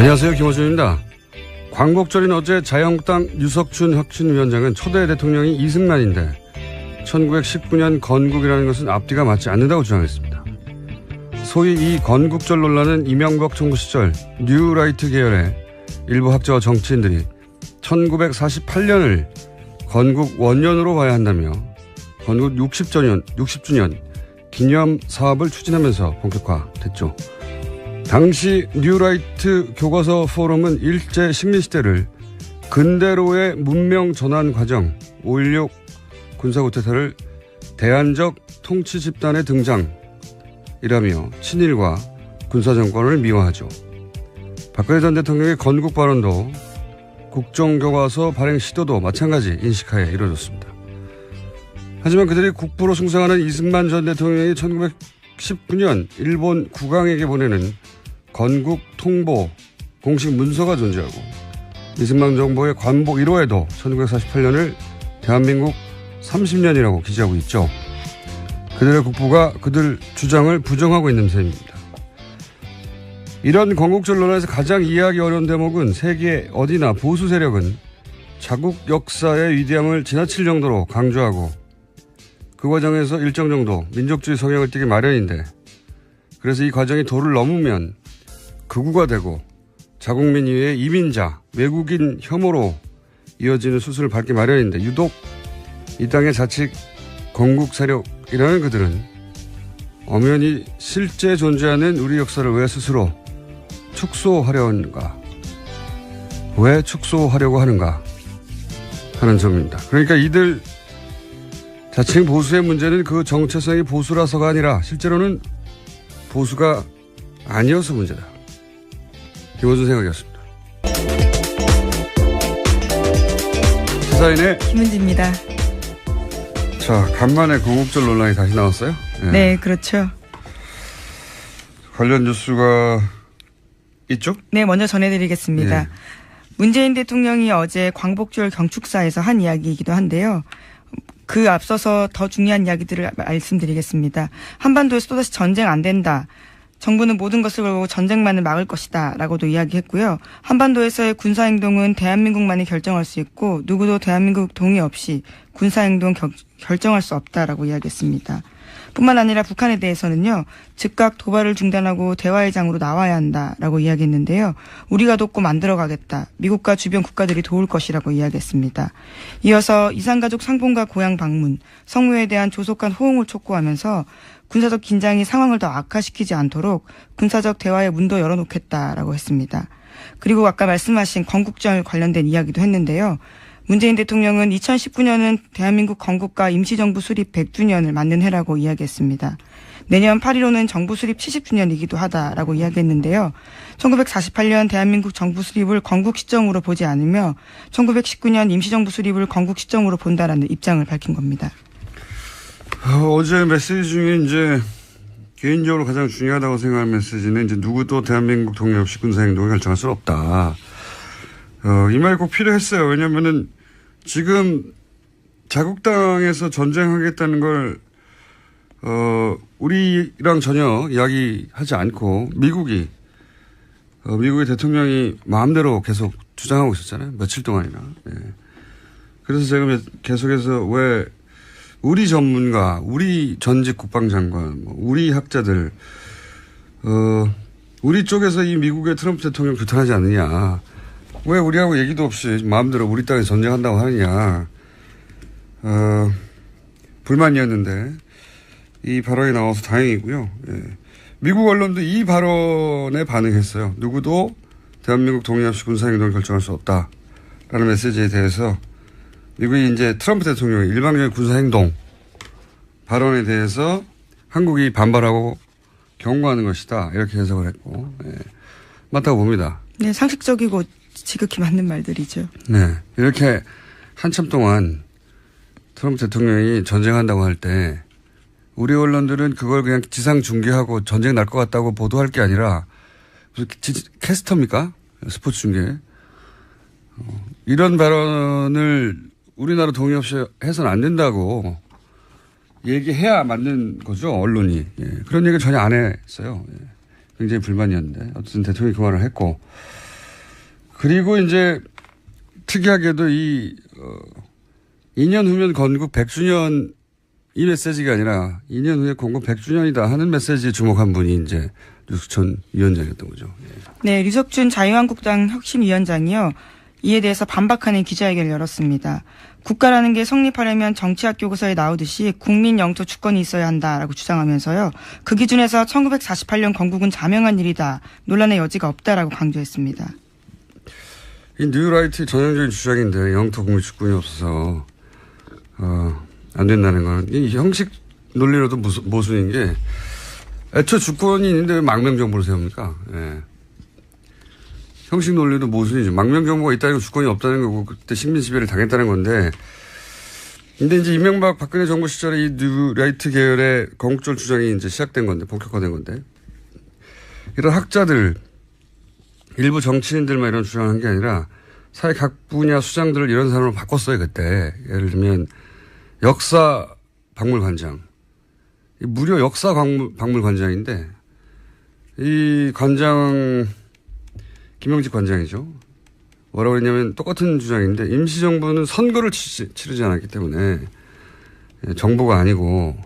안녕하세요. 김호준입니다. 광복절인 어제 자유한국당 유석춘 혁신위원장은 초대 대통령이 이승만인데 1919년 건국이라는 것은 앞뒤가 맞지 않는다고 주장했습니다. 소위 이 건국절 논란은 이명박 정부 시절 뉴라이트 계열의 일부 학자와 정치인들이 1948년을 건국 원년으로 봐야 한다며 건국 60주년 기념 사업을 추진하면서 본격화됐죠. 당시 뉴라이트 교과서 포럼은 일제 식민시대를 근대로의 문명 전환 과정 5.16 군사구태타를 대안적 통치 집단의 등장이라며 친일과 군사정권을 미화하죠. 박근혜 전 대통령의 건국 발언도 국정교과서 발행 시도도 마찬가지 인식하에 이루어졌습니다. 하지만 그들이 국부로 숭상하는 이승만 전 대통령이 1919년 일본 국왕에게 보내는 건국 통보 공식 문서가 존재하고 이승만 정부의 관복 1호에도 1948년을 대한민국 30년이라고 기재하고 있죠. 그들의 국부가 그들 주장을 부정하고 있는 셈입니다. 이런 건국절 논란에서 가장 이해하기 어려운 대목은 세계 어디나 보수 세력은 자국 역사의 위대함을 지나칠 정도로 강조하고 그 과정에서 일정 정도 민족주의 성향을 띠기 마련인데 그래서 이 과정이 도를 넘으면 극우가 되고 자국민 이외의 이민자, 외국인 혐오로 이어지는 수순을 밟기 마련인데 유독 이 땅의 자칫 건국 세력이라는 그들은 엄연히 실제 존재하는 우리 역사를 왜 스스로 축소하려 하는가, 왜 축소하려고 하는가 하는 점입니다. 그러니까 이들 자칭 보수의 문제는 그 정체성이 보수라서가 아니라 실제로는 보수가 아니어서 문제다. 김호준 생각이었습니다. 시사인의 김은지입니다. 자, 간만에 건국절 논란이 다시 나왔어요? 네, 그렇죠. 관련 뉴스가 있죠? 네, 먼저 전해드리겠습니다. 네. 문재인 대통령이 어제 광복절 경축사에서 한 이야기이기도 한데요. 그 앞서서 더 중요한 이야기들을 말씀드리겠습니다. 한반도에서 또다시 전쟁 안 된다. 정부는 모든 것을 걸고 전쟁만을 막을 것이다 라고도 이야기했고요. 한반도에서의 군사행동은 대한민국만이 결정할 수 있고 누구도 대한민국 동의 없이 군사행동 결정할 수 없다라고 이야기했습니다. 뿐만 아니라 북한에 대해서는요. 즉각 도발을 중단하고 대화의 장으로 나와야 한다라고 이야기했는데요. 우리가 돕고 만들어가겠다. 미국과 주변 국가들이 도울 것이라고 이야기했습니다. 이어서 이산가족 상봉과 고향 방문, 성묘에 대한 조속한 호응을 촉구하면서 군사적 긴장이 상황을 더 악화시키지 않도록 군사적 대화의 문도 열어놓겠다라고 했습니다. 그리고 아까 말씀하신 건국절 관련된 이야기도 했는데요. 문재인 대통령은 2019년은 대한민국 건국과 임시정부 수립 100주년을 맞는 해라고 이야기했습니다. 내년 8.15는 정부 수립 70주년이기도 하다라고 이야기했는데요. 1948년 대한민국 정부 수립을 건국 시점으로 보지 않으며 1919년 임시정부 수립을 건국 시점으로 본다라는 입장을 밝힌 겁니다. 어제 메시지 중에 이제 개인적으로 가장 중요하다고 생각하는 메시지는 이제 누구도 대한민국 동의 없이 군사행동을 결정할 수 없다. 이 말 꼭 필요했어요. 왜냐면은 지금 자국당에서 전쟁하겠다는 걸, 우리랑 전혀 이야기하지 않고 미국의 대통령이 마음대로 계속 주장하고 있었잖아요. 며칠 동안이나. 예. 그래서 제가 계속해서 왜 우리 전문가, 우리 전직 국방장관, 우리 학자들, 우리 쪽에서 이 미국의 트럼프 대통령 규탄하지 않느냐. 왜 우리하고 얘기도 없이 마음대로 우리 땅에 전쟁한다고 하느냐. 불만이었는데 이 발언이 나와서 다행이고요. 예. 미국 언론도 이 발언에 반응했어요. 누구도 대한민국 동의 없이 군사행동을 결정할 수 없다라는 메시지에 대해서 미국이 이제 트럼프 대통령의 일방적인 군사행동 발언에 대해서 한국이 반발하고 경고하는 것이다. 이렇게 해석을 했고, 예. 맞다고 봅니다. 네, 상식적이고 지극히 맞는 말들이죠. 네. 이렇게 한참 동안 트럼프 대통령이 전쟁한다고 할 때 우리 언론들은 그걸 그냥 지상 중계하고 전쟁 날 것 같다고 보도할 게 아니라 무슨 캐스터입니까? 스포츠 중계. 이런 발언을 우리나라 동의 없이 해서는 안 된다고 얘기해야 맞는 거죠, 언론이. 예. 그런 얘기를 전혀 안 했어요. 예. 굉장히 불만이었는데. 어쨌든 대통령이 그 말을 했고. 그리고 이제 특이하게도 2년 후면 건국 100주년 이 메시지가 아니라 2년 후에 건국 100주년이다 하는 메시지에 주목한 분이 이제 류석천 위원장이었던 거죠. 예. 네, 류석준 자유한국당 혁신위원장이요. 이에 대해서 반박하는 기자회견을 열었습니다. 국가라는 게 성립하려면 정치학 교과서에 나오듯이 국민 영토 주권이 있어야 한다라고 주장하면서요. 그 기준에서 1948년 건국은 자명한 일이다. 논란의 여지가 없다라고 강조했습니다. 이 뉴라이트 전형적인 주장인데 영토 국민 주권이 없어서 안 된다는 건 이 형식 논리로도 모순인 게 애초 주권이 있는데 왜 망명정부를 세웁니까? 예. 형식 논리도 모순이죠. 망명정부가 있다는 건 주권이 없다는 거고 그때 식민지배를 당했다는 건데 근데 이제 이명박 박근혜 정부 시절에 이 뉴라이트 계열의 건국절 주장이 이제 시작된 건데 본격화된 건데 이런 학자들 일부 정치인들만 이런 주장을 한 게 아니라 사회 각 분야 수장들을 이런 사람으로 바꿨어요 그때. 예를 들면 역사 박물관장. 무려 역사 박물관장인데 이 관장 김영직 관장이죠. 뭐라고 했냐면 똑같은 주장인데 임시정부는 선거를 치르지 않았기 때문에 정부가 아니고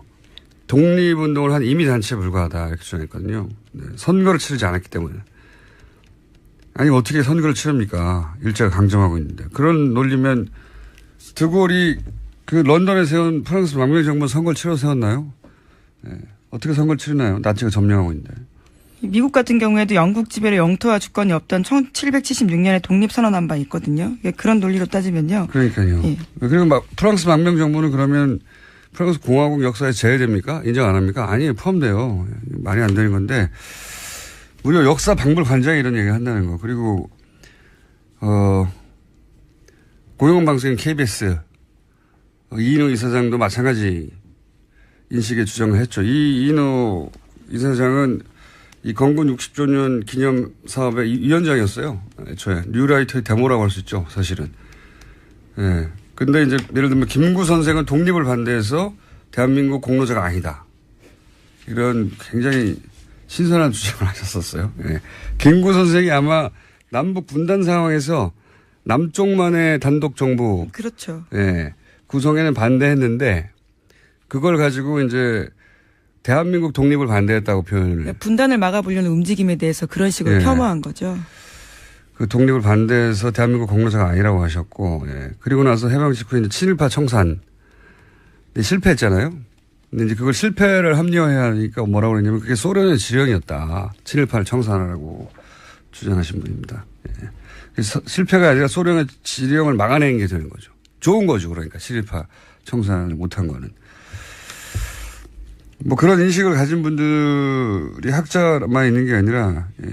독립운동을 한 임의단체에 불과하다 이렇게 주장했거든요. 네, 선거를 치르지 않았기 때문에. 아니 어떻게 선거를 치릅니까? 일제가 강점하고 있는데. 그런 논리면 드골이 그 런던에 세운 프랑스 망명정부 선거를 치러서 세웠나요? 네. 어떻게 선거를 치르나요? 나치가 점령하고 있는데. 미국 같은 경우에도 영국 지배로 영토와 주권이 없던 1776년에 독립선언한 바 있거든요. 그런 논리로 따지면요. 그러니까요. 예. 그리고 막 프랑스 망명정부는 그러면 프랑스 공화국 역사에 제외됩니까? 인정 안 합니까? 아니에요. 포함돼요. 말이 안 되는 건데. 무려 역사 박물관장이 이런 얘기를 한다는 거. 그리고 공영방송인 KBS 이인호 이사장도 마찬가지 인식의 주장을 했죠. 이인호 이사장은 이 건국 60주년 기념 사업의 위원장이었어요. 애초에 뉴라이트의 데모라고 할 수 있죠. 사실은. 예. 근데 이제 예를 들면 김구 선생은 독립을 반대해서 대한민국 공로자가 아니다. 이런 굉장히 신선한 주장을 하셨었어요. 예. 김구 선생이 아마 남북 분단 상황에서 남쪽만의 단독 정부. 그렇죠. 예. 구성에는 반대했는데 그걸 가지고 이제 대한민국 독립을 반대했다고 표현을. 분단을 막아보려는 움직임에 대해서 그런 식으로 예. 폄하한 거죠. 그 독립을 반대해서 대한민국 공로자가 아니라고 하셨고, 예. 그리고 나서 해방 직후에 이제 친일파 청산. 실패했잖아요. 근데 이제 그걸 실패를 합리화해야 하니까 뭐라고 그랬냐면 그게 소련의 지령이었다. 친일파를 청산하라고 주장하신 분입니다. 예. 그래서 실패가 아니라 소련의 지령을 막아내는 게 되는 거죠. 좋은 거죠. 그러니까 친일파 청산을 못한 거는. 뭐 그런 인식을 가진 분들이 학자만 있는 게 아니라 예.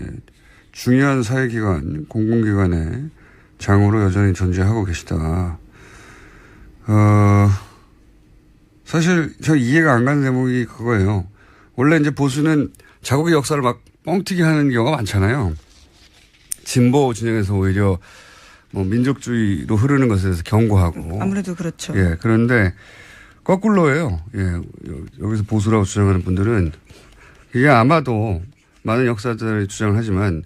중요한 사회기관, 공공기관의 장으로 여전히 존재하고 계시다. 사실 저 이해가 안 가는 대목이 그거예요. 원래 이제 보수는 자국의 역사를 막 뻥튀기 하는 경우가 많잖아요. 진보 진영에서 오히려 뭐 민족주의로 흐르는 것에 대해서 경고하고. 아무래도 그렇죠. 예, 그런데 거꾸로예요. 예, 여기서 보수라고 주장하는 분들은 이게 아마도 많은 역사자들이 주장을 하지만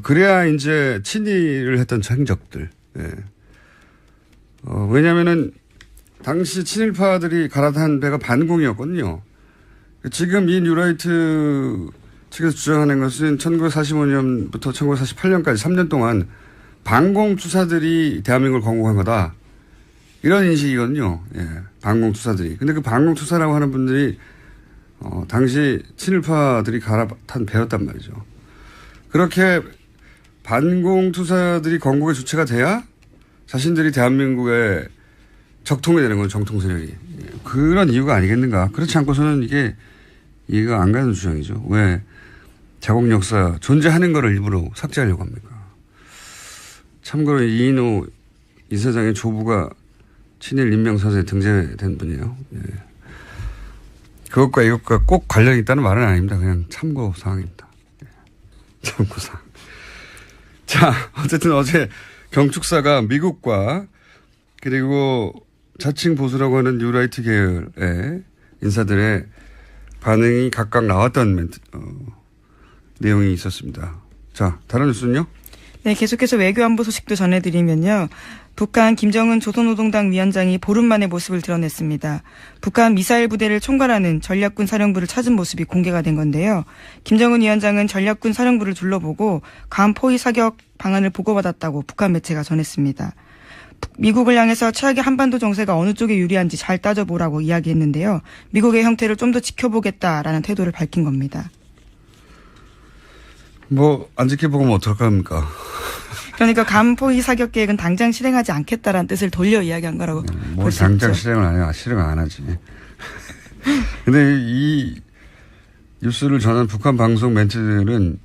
그래야 이제 친일을 했던 행적들. 예. 왜냐면은 당시 친일파들이 갈아탄 배가 반공이었거든요. 지금 이 뉴라이트 측에서 주장하는 것은 1945년부터 1948년까지 3년 동안 반공 투사들이 대한민국을 건국한 거다. 이런 인식이거든요. 예. 반공 투사들이. 근데 그 반공 투사라고 하는 분들이 당시 친일파들이 갈아탄 배였단 말이죠. 그렇게 반공 투사들이 건국의 주체가 돼야 자신들이 대한민국의 적통이 되는 건 정통 세력이. 그런 이유가 아니겠는가. 그렇지 않고서는 이게 이해가 안 가는 주장이죠. 왜 자국 역사 존재하는 거를 일부러 삭제하려고 합니까. 참고로 이인호 이사장의 조부가 친일 인명사서에 등재된 분이에요. 예. 그것과 이것과 꼭 관련이 있다는 말은 아닙니다. 그냥 참고 사항입니다. 예. 참고 사항. 자, 어쨌든 어제 경축사가 미국과 그리고 자칭 보수라고 하는 뉴라이트 계열의 인사들의 반응이 각각 나왔던 내용이 있었습니다. 자, 다른 뉴스는요? 네, 계속해서 외교안보 소식도 전해드리면요. 북한 김정은 조선노동당 위원장이 보름 만에 모습을 드러냈습니다. 북한 미사일 부대를 총괄하는 전략군 사령부를 찾은 모습이 공개가 된 건데요. 김정은 위원장은 전략군 사령부를 둘러보고 괌 포위 사격 방안을 보고받았다고 북한 매체가 전했습니다. 미국을 향해서 최악의 한반도 정세가 어느 쪽에 유리한지 잘 따져보라고 이야기했는데요. 미국의 형태를 좀 더 지켜보겠다라는 태도를 밝힌 겁니다. 안 지켜보면 어떡합니까? 그러니까 괌 포위 사격 계획은 당장 실행하지 않겠다라는 뜻을 돌려 이야기한 거라고 볼 수 있죠. 당장 실행을 안 해요. 실행 안 하지. 근데 이 뉴스를 전한 북한 방송 멘트들은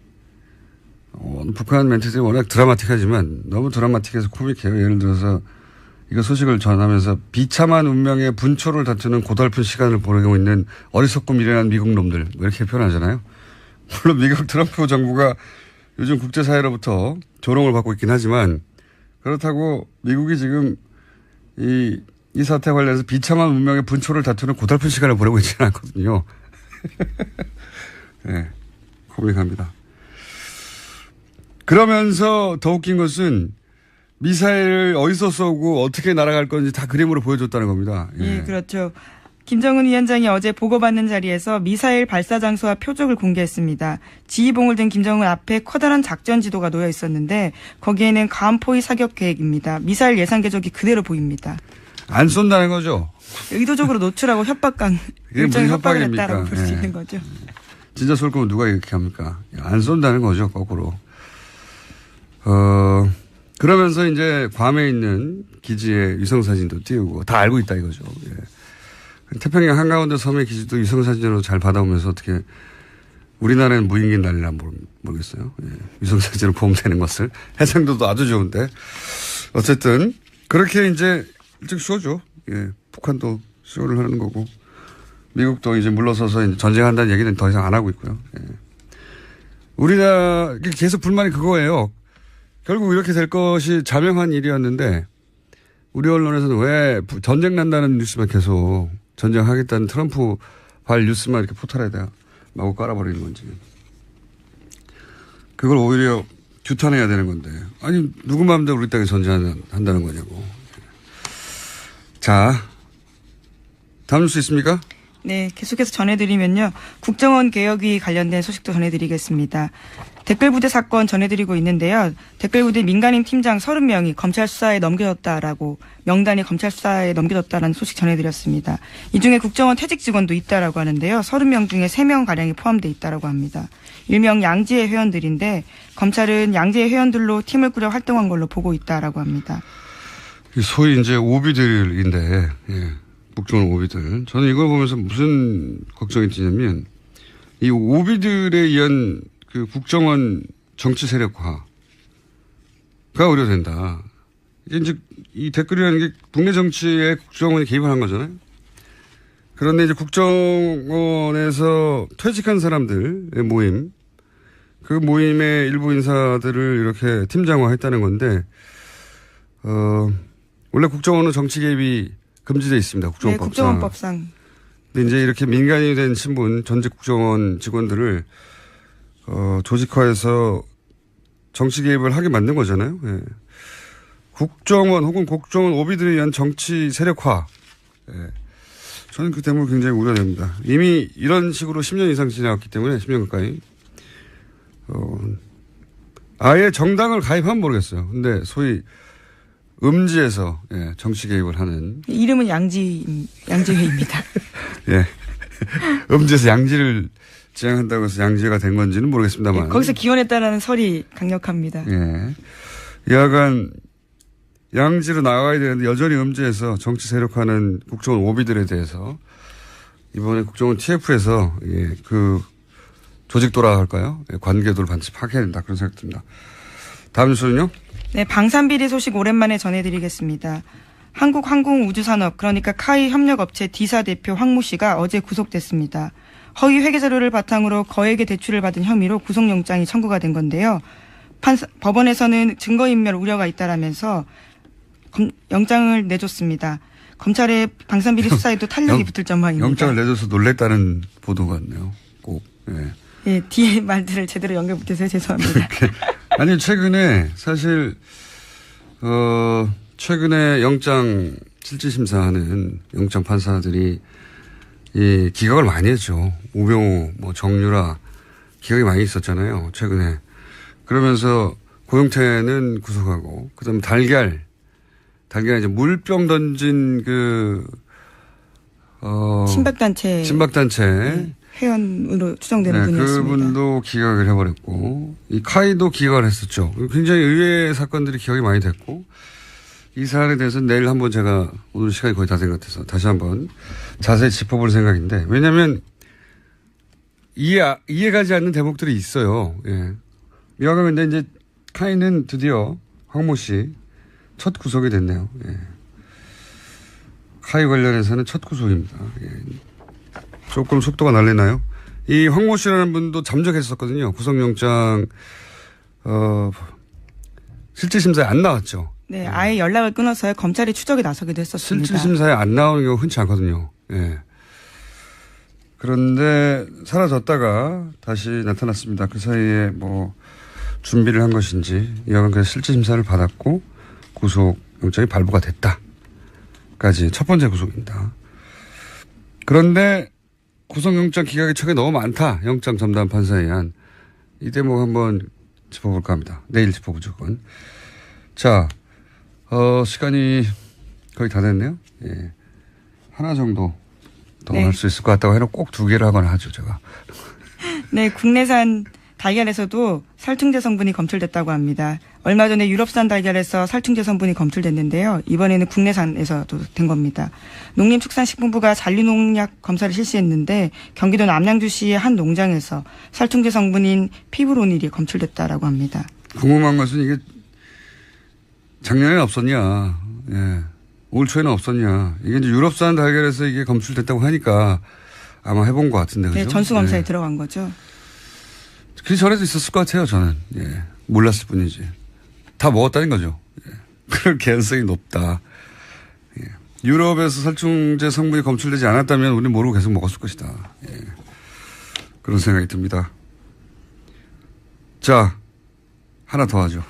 북한 멘트들이 워낙 드라마틱하지만 너무 드라마틱해서 코믹해요. 예를 들어서 이거 소식을 전하면서 비참한 운명의 분초를 다투는 고달픈 시간을 보내고 있는 어리석고 미련한 미국 놈들 이렇게 표현하잖아요. 물론 미국 트럼프 정부가 요즘 국제사회로부터 조롱을 받고 있긴 하지만 그렇다고 미국이 지금 이 사태 관련해서 비참한 운명의 분초를 다투는 고달픈 시간을 보내고 있지는 않거든요. 네, 코믹합니다. 그러면서 더 웃긴 것은 미사일을 어디서 쏘고 어떻게 날아갈 건지 다 그림으로 보여줬다는 겁니다. 예, 그렇죠. 김정은 위원장이 어제 보고받는 자리에서 미사일 발사 장소와 표적을 공개했습니다. 지휘봉을 든 김정은 앞에 커다란 작전 지도가 놓여 있었는데 거기에는 괌 포위 사격 계획입니다. 미사일 예상 궤적이 그대로 보입니다. 안 쏜다는 거죠? 의도적으로 노출하고 일종의 협박을 했다라고 볼 수 있는 거죠. 진짜 쏠 거면 누가 이렇게 합니까? 안 쏜다는 거죠, 거꾸로. 그러면서 이제 괌에 있는 기지의 위성사진도 띄우고 다 알고 있다 이거죠. 예. 태평양 한가운데 섬의 기지도 위성사진으로 잘 받아오면서 어떻게 우리나라는 무인기인 난리라 모르겠어요. 예. 위성사진으로 보면 되는 것을. 해상도도 아주 좋은데. 어쨌든 그렇게 이제 일찍 쇼죠. 예. 북한도 쇼를 하는 거고 미국도 이제 물러서서 이제 전쟁한다는 얘기는 더 이상 안 하고 있고요. 예. 우리나라 계속 불만이 그거예요. 결국 이렇게 될 것이 자명한 일이었는데 우리 언론에서는 왜 전쟁 난다는 뉴스만 계속 전쟁하겠다는 트럼프 발 뉴스만 이렇게 포탈에다 마구 깔아버리는 건지. 그걸 오히려 규탄해야 되는 건데. 아니 누구 마음대로 우리 땅에 전쟁한다는 거냐고. 자, 다음 뉴스 있습니까? 네, 계속해서 전해드리면요. 국정원 개혁위 관련된 소식도 전해드리겠습니다. 댓글부대 사건 전해드리고 있는데요. 댓글부대 민간인 팀장 30명이 검찰 수사에 넘겨졌다라고 명단이 검찰 수사에 넘겨졌다라는 소식 전해드렸습니다. 이 중에 국정원 퇴직 직원도 있다라고 하는데요. 30명 중에 3명가량이 포함되어 있다라고 합니다. 일명 양지의 회원들인데 검찰은 양지의 회원들로 팀을 꾸려 활동한 걸로 보고 있다라고 합니다. 소위 이제 오비들인데, 예. 국정원 오비들. 저는 이걸 보면서 무슨 걱정이 드냐면 이 오비들에 의한 그 국정원 정치 세력화가 우려된다. 이게 이제 이 댓글이라는 게 국내 정치에 국정원이 개입을 한 거잖아요. 그런데 이제 국정원에서 퇴직한 사람들의 모임, 그 모임의 일부 인사들을 이렇게 팀장화했다는 건데, 원래 국정원은 정치 개입이 금지되어 있습니다. 국정원법상. 네, 국정원법상. 근데 이제 이렇게 민간이 된 신분, 전직 국정원 직원들을 조직화해서 정치 개입을 하게 만든 거잖아요. 예. 국정원 혹은 국정원 오비들에 의한 정치 세력화. 예. 저는 그 때문에 굉장히 우려됩니다. 이미 이런 식으로 10년 이상 지나갔기 때문에 10년 가까이. 아예 정당을 가입하면 모르겠어요. 근데 소위 음지에서 예, 정치 개입을 하는. 이름은 양지회입니다. 예. 음지에서 양지를 지향한다고 해서 양지가 된 건지는 모르겠습니다만. 예, 거기서 기원했다라는 설이 강력합니다. 예. 여하간 양지로 나가야 되는데 여전히 음지에서 정치 세력화하는 국정원 오비들에 대해서 이번에 국정원 TF에서 예, 그 조직도라 할까요? 예, 관계도를 반드시 파악해야 된다. 그런 생각이 듭니다. 다음 뉴스는요? 네, 방산비리 소식 오랜만에 전해드리겠습니다. 한국항공우주산업 그러니까 카이 협력업체 D사 대표 황모 씨가 어제 구속됐습니다. 허위 회계자료를 바탕으로 거액의 대출을 받은 혐의로 구속영장이 청구가 된 건데요. 법원에서는 증거인멸 우려가 있다라면서 영장을 내줬습니다. 검찰의 방산비리 수사에도 탄력이 붙을 전망입니다. 영장을 내줘서 놀랬다는 보도가 있네요. 꼭. 예. 예, 뒤에 말들을 제대로 연결 못해서 죄송합니다. 아니, 최근에 사실, 최근에 영장 실질심사하는 영장 판사들이 이 기각을 많이 했죠. 우병우, 뭐 정유라 기각이 많이 있었잖아요. 최근에. 그러면서 고영태는 구속하고, 그 다음에 달걀 이제 물병 던진 친박단체. 네, 회원으로 추정되는 분이었습니다. 그분도 기각을 해버렸고, 이 카이도 기각을 했었죠. 굉장히 의외의 사건들이 기각이 많이 됐고, 이 사안에 대해서는 내일 한번 제가 오늘 시간이 거의 다 된 것 같아서 다시 한번 자세히 짚어볼 생각인데, 왜냐면 이해가지 않는 대목들이 있어요. 예. 이와가면 이제 카이는 드디어 황모 씨 첫 구속이 됐네요. 예. 카이 관련해서는 첫 구속입니다. 예. 조금 속도가 날리나요? 이 황모 씨라는 분도 잠적했었거든요. 구속영장, 실질심사에 안 나왔죠. 네, 아예 연락을 끊어서 검찰이 추적에 나서기도 했었습니다. 실질심사에 안 나오는 경우 흔치 않거든요. 예. 그런데 사라졌다가 다시 나타났습니다. 그 사이에 뭐 준비를 한 것인지 이왕은 그래서 실질심사를 받았고 구속영장이 발부가 됐다까지 첫 번째 구속입니다. 그런데 구속영장 기각이 최근에 너무 많다. 영장 전담 판사에 의한 이 대목 한번 짚어볼까 합니다. 내일 짚어보죠. 그건. 자, 시간이 거의 다 됐네요. 예. 하나 정도 더 할 수 있을 것 같다고 해놓고 꼭 2개를 하거나 하죠, 제가. 네, 국내산 달걀에서도 살충제 성분이 검출됐다고 합니다. 얼마 전에 유럽산 달걀에서 살충제 성분이 검출됐는데요. 이번에는 국내산에서도 된 겁니다. 농림축산식품부가 잔류농약 검사를 실시했는데 경기도 남양주시의 한 농장에서 살충제 성분인 피브로닐이 검출됐다라고 합니다. 궁금한 것은 이게 작년에는 없었냐, 예. 올 초에는 없었냐. 이게 이제 유럽산 달걀에서 이게 검출됐다고 하니까 아마 해본 것 같은데, 그죠? 네, 전수검사에 들어간 거죠. 그 전에도 있었을 것 같아요, 저는. 예. 몰랐을 뿐이지. 다 먹었다는 거죠. 예. 그럴 개연성이 높다. 예. 유럽에서 살충제 성분이 검출되지 않았다면 우리는 모르고 계속 먹었을 것이다. 예. 그런 생각이 듭니다. 자, 하나 더 하죠.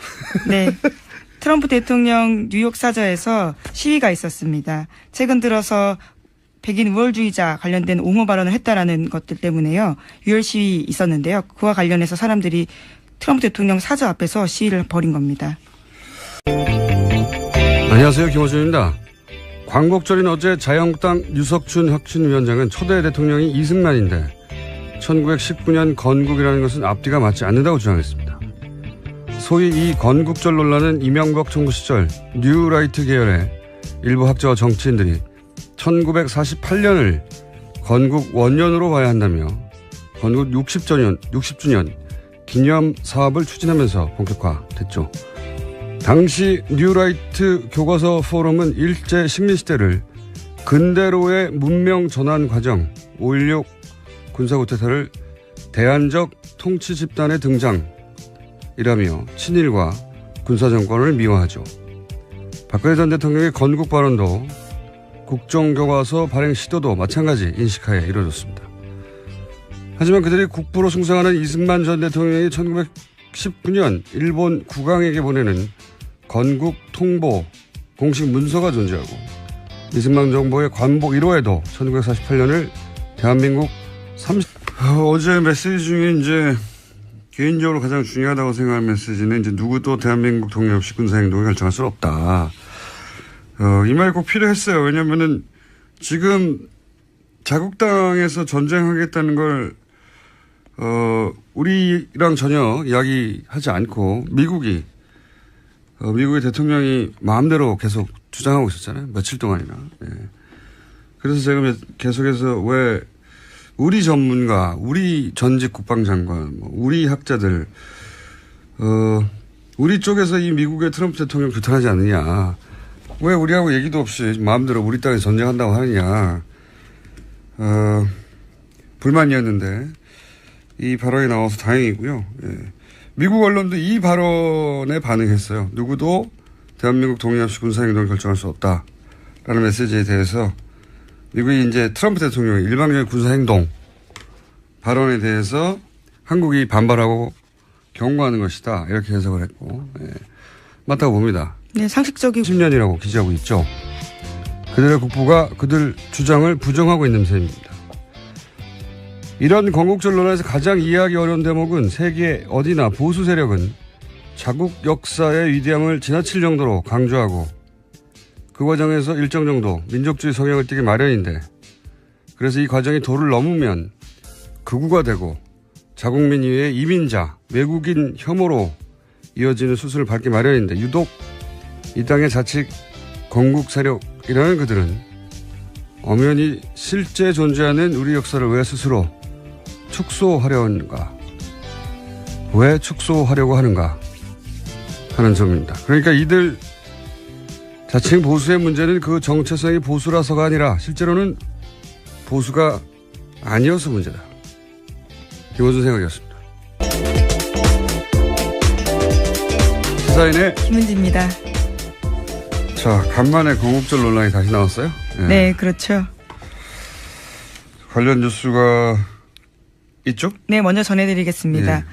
네. 트럼프 대통령 뉴욕 사저에서 시위가 있었습니다. 최근 들어서 백인 우월주의자 관련된 옹호 발언을 했다라는 것들 때문에요. 유혈 시위 있었는데요. 그와 관련해서 사람들이 트럼프 대통령 사저 앞에서 시위를 벌인 겁니다. 안녕하세요. 김호준입니다. 광복절인 어제 자유한국당 유석춘 혁신위원장은 초대 대통령이 이승만인데 1919년 건국이라는 것은 앞뒤가 맞지 않는다고 주장했습니다. 소위 이 건국절 논란은 이명박 정부 시절 뉴라이트 계열의 일부 학자와 정치인들이 1948년을 건국 원년으로 봐야 한다며 건국 60주년 기념 사업을 추진하면서 본격화됐죠. 당시 뉴라이트 교과서 포럼은 일제 식민시대를 근대로의 문명 전환 과정 5.16 군사구태타를 대안적 통치 집단의 등장이라며 친일과 군사정권을 미화하죠. 박근혜 전 대통령의 건국 발언도 국정교과서 발행 시도도 마찬가지 인식하에 이루어졌습니다. 하지만 그들이 국부로 숭상하는 이승만 전 대통령이 1919년 일본 국왕에게 보내는 건국 통보 공식 문서가 존재하고 이승만 정부의 관복 1호에도 1948년을 대한민국 어제 메시지 중에 이제 개인적으로 가장 중요하다고 생각하는 메시지는 이제 누구도 대한민국 독립 없이 군사행동을 결정할 수 없다. 이 말 꼭 필요했어요. 왜냐면은 지금 자국당에서 전쟁하겠다는 걸, 우리랑 전혀 이야기하지 않고 미국의 대통령이 마음대로 계속 주장하고 있었잖아요. 며칠 동안이나. 예. 그래서 제가 계속해서 왜 우리 전문가, 우리 전직 국방장관, 우리 학자들, 우리 쪽에서 이 미국의 트럼프 대통령 규탄하지 않느냐. 왜 우리하고 얘기도 없이 마음대로 우리 땅에 전쟁한다고 하느냐. 불만이었는데 이 발언이 나와서 다행이고요. 예. 미국 언론도 이 발언에 반응했어요. 누구도 대한민국 독립 없이 군사행동을 결정할 수 없다라는 메시지에 대해서 미국이 이제 트럼프 대통령의 일방적인 군사행동 발언에 대해서 한국이 반발하고 경고하는 것이다. 이렇게 해석을 했고, 예. 맞다고 봅니다. 네, 상식적이고. 10년이라고 기재하고 있죠. 그들의 국부가 그들 주장을 부정하고 있는 셈입니다. 이런 건국절 논란에서 가장 이해하기 어려운 대목은 세계 어디나 보수 세력은 자국 역사의 위대함을 지나칠 정도로 강조하고 그 과정에서 일정 정도 민족주의 성향을 띠기 마련인데 그래서 이 과정이 도를 넘으면 극우가 되고 자국민 이외의 이민자, 외국인 혐오로 이어지는 수순을 밟기 마련인데 유독 이 땅의 자칫 건국 세력이라는 그들은 엄연히 실제 존재하는 우리 역사를 왜 스스로 축소하려 하는가? 왜 축소하려고 하는가? 하는 점입니다. 그러니까 이들 자칭 보수의 문제는 그 정체성이 보수라서가 아니라 실제로는 보수가 아니어서 문제다. 김호준 생각이었습니다. 시사인의 김은지입니다. 자, 간만에 건국절 논란이 다시 나왔어요? 네, 그렇죠. 관련 뉴스가 있죠? 네, 먼저 전해드리겠습니다. 네.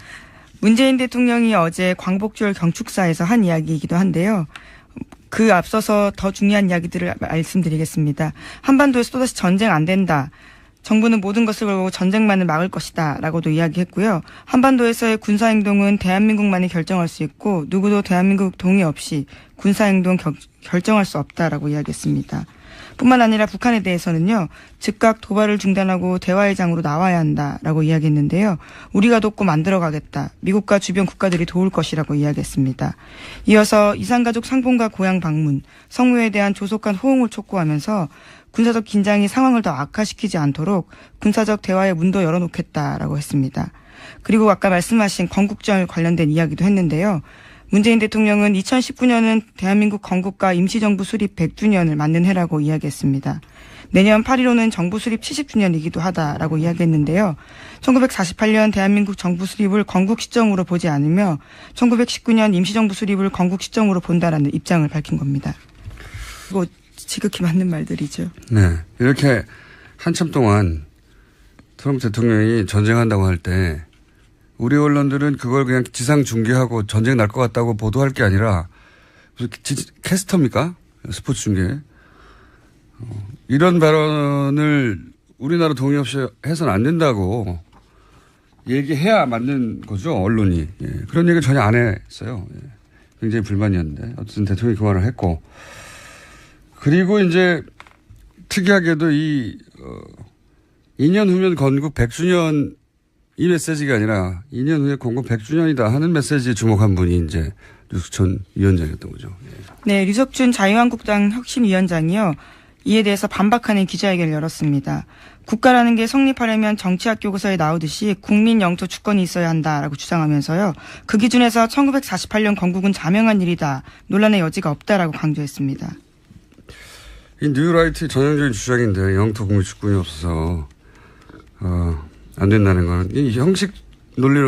문재인 대통령이 어제 광복절 경축사에서 한 이야기이기도 한데요. 그 앞서서 더 중요한 이야기들을 말씀드리겠습니다. 한반도에서 또다시 전쟁 안 된다. 정부는 모든 것을 걸고 전쟁만을 막을 것이다 라고도 이야기했고요. 한반도에서의 군사행동은 대한민국만이 결정할 수 있고 누구도 대한민국 동의 없이 군사행동 결정할 수 없다라고 이야기했습니다. 뿐만 아니라 북한에 대해서는요. 즉각 도발을 중단하고 대화의 장으로 나와야 한다라고 이야기했는데요. 우리가 돕고 만들어가겠다. 미국과 주변 국가들이 도울 것이라고 이야기했습니다. 이어서 이산가족 상봉과 고향 방문, 성묘에 대한 조속한 호응을 촉구하면서 군사적 긴장이 상황을 더 악화시키지 않도록 군사적 대화의 문도 열어놓겠다라고 했습니다. 그리고 아까 말씀하신 건국절 관련된 이야기도 했는데요. 문재인 대통령은 2019년은 대한민국 건국과 임시정부 수립 100주년을 맞는 해라고 이야기했습니다. 내년 8.15는 정부 수립 70주년이기도 하다라고 이야기했는데요. 1948년 대한민국 정부 수립을 건국 시점으로 보지 않으며 1919년 임시정부 수립을 건국 시점으로 본다라는 입장을 밝힌 겁니다. 이거 지극히 맞는 말들이죠. 네. 이렇게 한참 동안 트럼프 대통령이 전쟁한다고 할 때 우리 언론들은 그걸 그냥 지상 중계하고 전쟁 날 것 같다고 보도할 게 아니라 무슨 캐스터입니까? 스포츠 중계. 이런 발언을 우리나라 동의 없이 해서는 안 된다고 얘기해야 맞는 거죠, 언론이. 예. 그런 얘기를 전혀 안 했어요. 예. 굉장히 불만이었는데. 어쨌든 대통령이 그 말을 했고. 그리고 이제 특이하게도 2년 후면 건국 100주년 이 메시지가 아니라 2년 후에 건국 100주년이다 하는 메시지에 주목한 분이 이제 류석춘 위원장이었던 거죠. 네, 류석춘 자유한국당 혁신위원장이요. 이에 대해서 반박하는 기자회견을 열었습니다. 국가라는 게 성립하려면 정치학 교과서에 나오듯이 국민 영토 주권이 있어야 한다라고 주장하면서요. 그 기준에서 1948년 건국은 자명한 일이다. 논란의 여지가 없다라고 강조했습니다. 이 뉴라이트의 전형적인 주장인데 영토 국민 주권이 없어서 안 된다는 건 이 형식 논리로